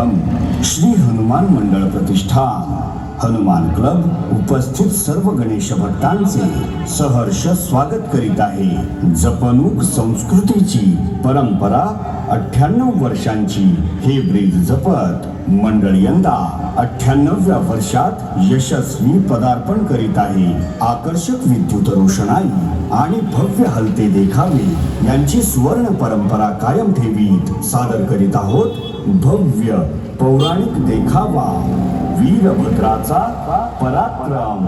श्री हनुमान मंडळ प्रतिष्ठान हनुमान क्लब उपस्थित सर्व गणेश भक्तांचे सहर्ष स्वागत करीत आहे। जपणूक संस्कृतीची परंपरा 98 वर्षांची हे ब्रीद जपत मंडळ यंदा 98व्या वर्षात यशस्वी पदार्पण करीत आहे। आकर्षक विद्युत रोषणाई आणि भव्य हलते देखावे यांची सुवर्ण परंपरा कायम ठेवीत सादर करीत आहोत भव्य पौराणिक देखावा वीरभद्राचा पराक्रम।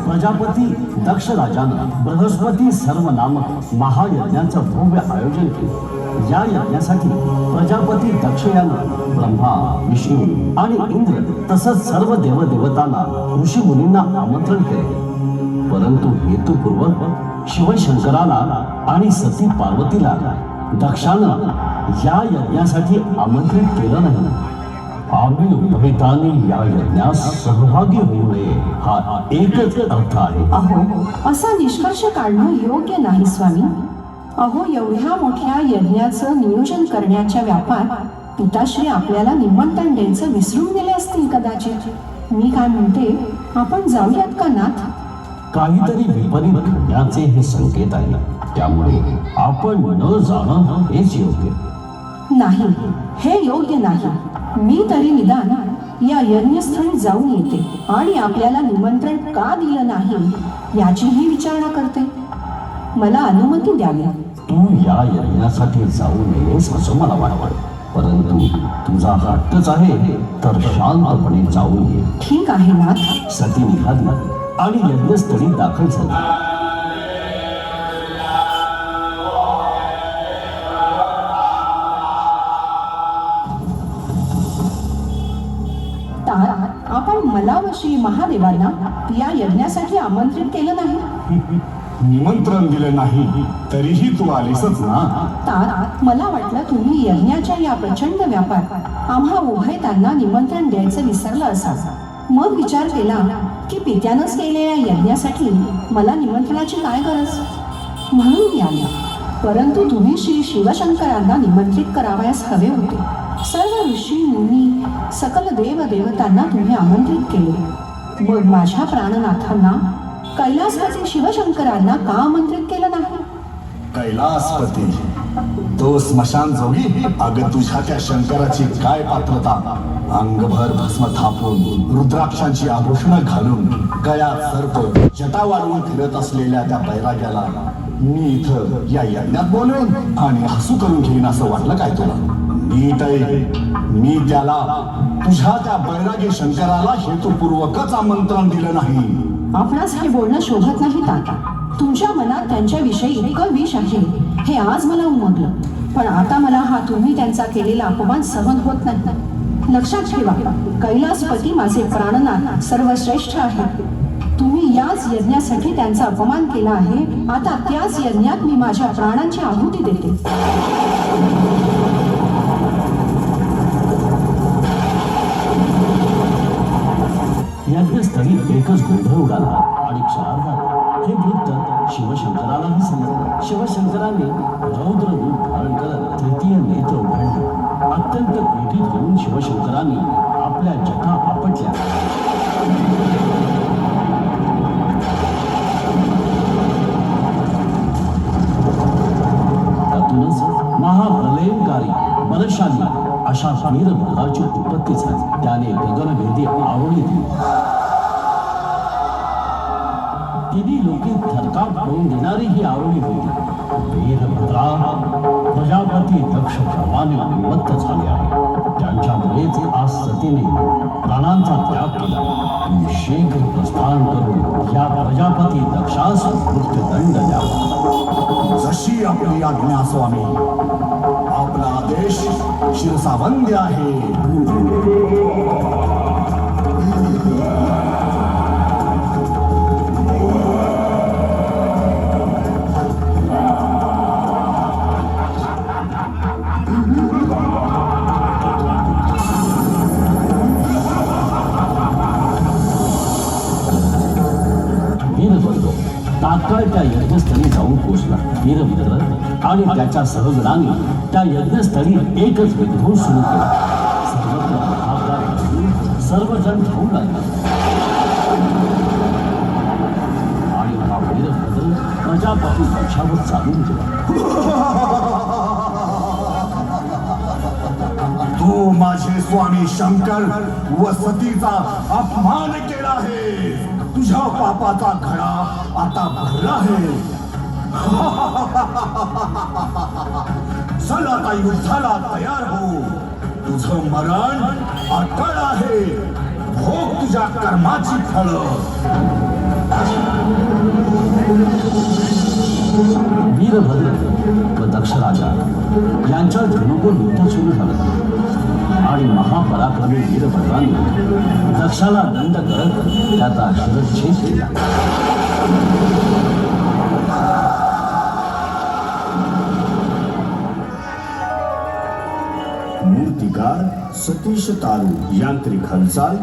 प्रजापती दक्ष राजानं बृहस्पती सर्व नामक महायज्ञाचं भव्य आयोजन केले। या यज्ञासाठी प्रजापती दक्ष यानं ब्रह्मा, विष्णू आणि इंद्र तसंच सर्व देवदेवतांना ऋषी मुनींना आमंत्रण केले, परंतु हेतुपूर्वक शिवशंकराला आणि सती पार्वतीला दक्षानं या यज्ञासाठी आमंत्रित केलं नाही। आम्ही उभयतांनी या यज्ञात सहभागी होऊ नये हा एकच अर्थ आहे। अहो, असा निष्कर्ष काढणं योग्य नाही स्वामी। अहो, एवढ्या मोठ्या यज्ञाचं नियोजन करण्याच्या व्यापात पिताश्री आपल्याला निमंत्रण द्यायचं विसरून गेले असतील कदाचित। मी काय म्हणते, आपण जाऊयात का नाथ? काहीतरी विपरीत घडण्याचे हे संकेत आहे, त्यामुळे आपण न जाणं हेच योग्य नाही। हे योग्य नाही। मी तरी निदान या यज्ञस्थळी जाऊन येते आणि आपल्याला निमंत्रण का दिलं नाही याचीही विचारणा करते। मला अनुमती द्यावी। तू या यज्ञासाठी जाऊ नयेस असं मला वाटतं, परंतु तुझा हट्टच आहे तर शांतपणे जाऊन ये। ठीक आहे नाथ। सती निघाली आणि यज्ञस्थळी दाखल झाली। आपण मला व श्री महादेवांना या यज्ञासाठी आमंत्रित केलं नाही। निमंत्रण दिले नाही तरीही तू आलीसच ना। तात मला वाटलं तुम्ही यज्ञाच्या या प्रचंड व्यापात आम्हा उभयतांना निमंत्रण द्यायचं विसरलं असावं। मग विचार केला की पित्यानंच केलेल्या यज्ञासाठी मला निमंत्रणाची काय गरज, म्हणून मी आले। परंतु तुम्ही श्री शिवशंकरांना निमंत्रित करावयास हवे होते। सर्व ऋषी मुनी सकल देव देवतांना तुम्ही आमंत्रित केले, मग माझ्या प्राणनाथांना कैलासपती शिवशंकरांना का आमंत्रित केलं नाही? कैलासपती तो स्मशान जोगी? अगं तुझ्या त्या शंकराची काय पात्रता? अंगभर भस्म थापून रुद्राक्षांची आभूषणं घालून गळ्यात सर्प जटा वाढवून फिरत असलेल्या त्या बैराग्याला मी इथं या यज्ञात बोलवेन आणि हसू करून घेईन असं वाटलं काय तुला? नीट आहे, मी त्याला तुझ्या त्या बैरागी शंकराला हेतुपूर्वकच आमंत्रण दिलं नाही। आपणास हे बोलणं शोभत नाही ताता। तुमच्या मनात त्यांच्याविषयी इतकं विष आहे हे आज मला उमगलं, पण आता मला हा तुम्ही त्यांचा केलेला अपमान सहन होत नाही। लक्षात ठेवा, कैलासपती माझे प्राणनाथ सर्वश्रेष्ठ आहे। तुम्ही याच यज्ञासाठी त्यांचा अपमान केला आहे। आता त्याच यज्ञात मी माझ्या प्राणांची आहुती देते। यज्ञस्थळी एकच गोंधळ उडाला आणि क्षणार्धात हे वृत्त शिवशंकरालाही समजलं। शिवशंकराने रौद्र रूप धारण करत तृतीय नेत्र उघडले। अत्यंत क्रोधित होऊन शिवशंकरांनी आपल्या जटा आपटल्या। त्यातूनच महाप्रलयंकारी बलशाली अशा वीरभद्राची उत्पत्ती झाली। त्याने गगनभेदी आवडी दिली। तिन्ही लोके थरकाप करून देणारी ही आवडी होती। वीरभद्रा प्रजापती दक्ष सर्वांनी उन्मत्त झाले आहे। त्यांच्यामुळेच आज सतीने प्राणांचा त्याग केला। तुम्ही शीघ्र प्रस्थान करून या प्रजापती दक्षास मृत्यूदंड द्यावा। जशी आपली आज्ञा स्वामी। आपला आदेश शिरसावंद्य आहे। तात्काळ त्या यज्ञस्थळी जाऊन पोचला। वीरभद्र आणि त्याच्या सहगणाने त्या यज्ञस्थळी एकच विध्वंस सुरू केला. सर्वत्र हाहाकार पसरून सर्वजण धावू लागले आणि हा वीरभद्र प्रजापती दक्षावर चालून गेला. तू माझे स्वामी शंकर व सतीचा अपमान केला आहे. तुझ्या पापाचा घडा आता भरला आहे. चल आता युद्धाला तयार हो. तुझं मरण अटळ आहे. भोग तुझ्या कर्माची फळ. वीरभद्र व दक्षराजा यांच्या धनुकोर युद्ध सुरू झालं आणि महापराक्रमी वीरभद्राने दक्षाला दंड करत त्याचा शिरच्छेद केला. मूर्तिकार सतीश तारू, यांत्रिक हालचाल